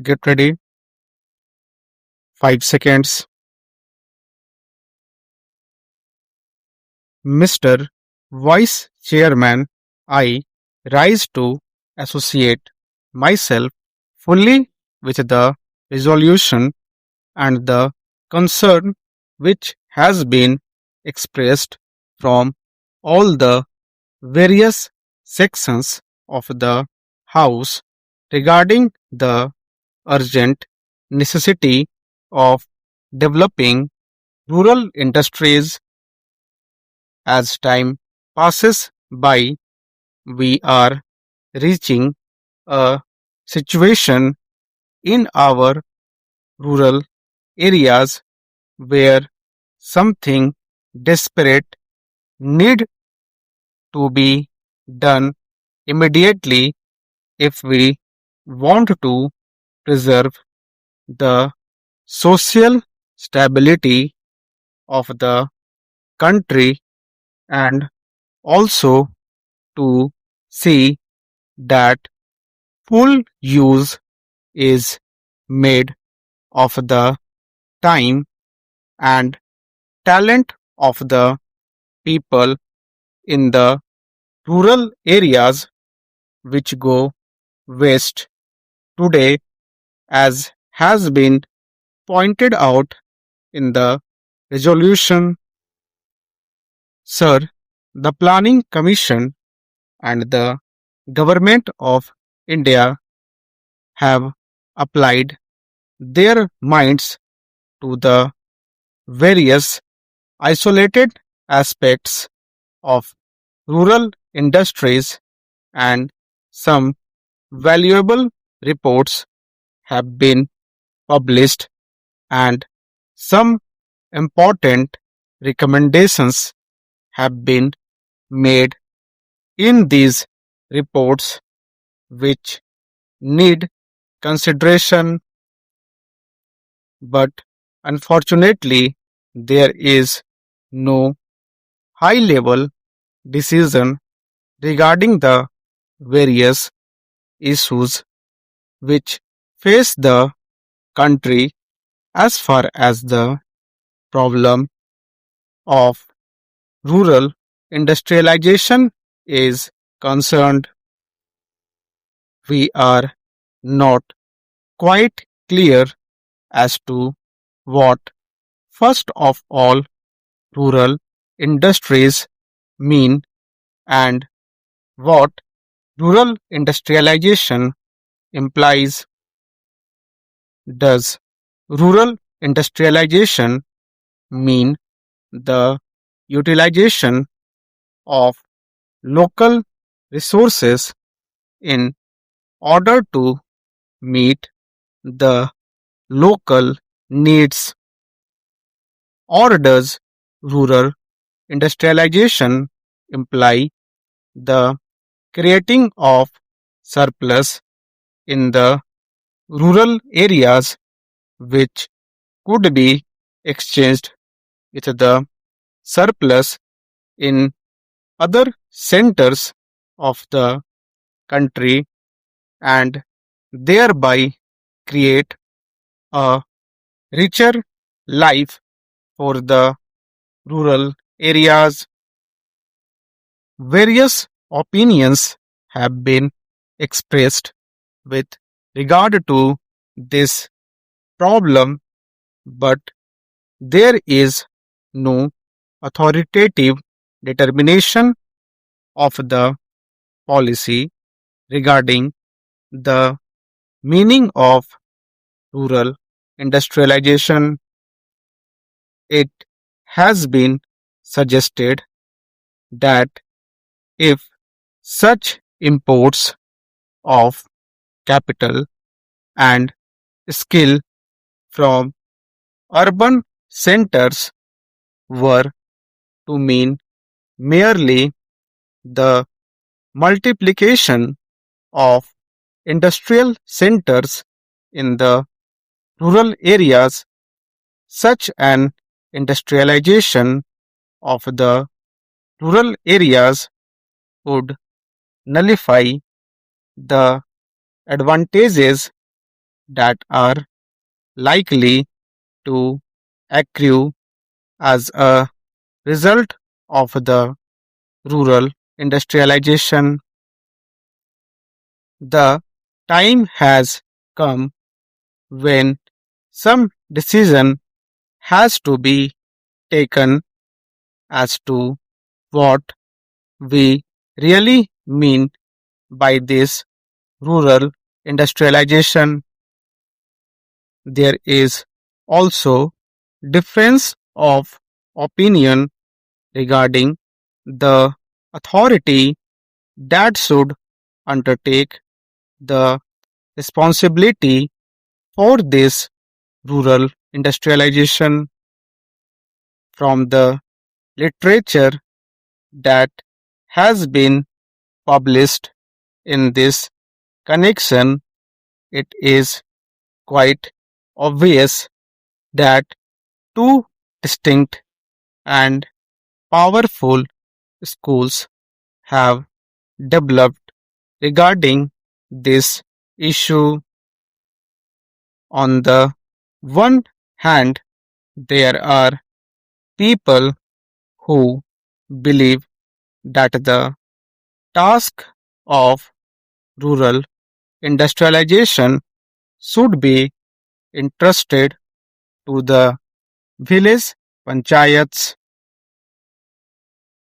Get ready. 5 seconds. Mr. Vice Chairman, I rise to associate myself fully with the resolution and the concern which has been expressed from all the various sections of the House regarding the urgent necessity of developing rural industries. As time passes by, we are reaching a situation in our rural areas where something desperate need to be done immediately if we want to preserve the social stability of the country and also to see that full use is made of the time and talent of the people in the rural areas which go west today, as has been pointed out in the resolution. Sir, the Planning Commission and the Government of India have applied their minds to the various isolated aspects of rural industries, and some valuable reports have been published and some important recommendations have been made in these reports which need consideration, but unfortunately there is no high level decision regarding the various issues which face the country as far as the problem of rural industrialization is concerned. We are not quite clear as to what, first of all, rural industries mean and what rural industrialization implies. Does rural industrialization mean the utilization of local resources in order to meet the local needs, or does rural industrialization imply the creating of surplus in the rural areas which could be exchanged with the surplus in other centers of the country and thereby create a richer life for the rural areas? Various opinions have been expressed with regard to this problem, but there is no authoritative determination of the policy regarding the meaning of rural industrialization. It has been suggested that if such imports of capital and skill from urban centers were to mean merely the multiplication of industrial centers in the rural areas, such an industrialization of the rural areas would nullify the advantages that are likely to accrue as a result of the rural industrialization. The time has come when some decision has to be taken as to what we really mean by this rural industrialization. There is also difference of opinion regarding the authority that should undertake the responsibility for this rural industrialization. From the literature that has been published in this connection, it is quite obvious that two distinct and powerful schools have developed regarding this issue. On the one hand, there are people who believe that the task of rural industrialization should be entrusted to the village panchayats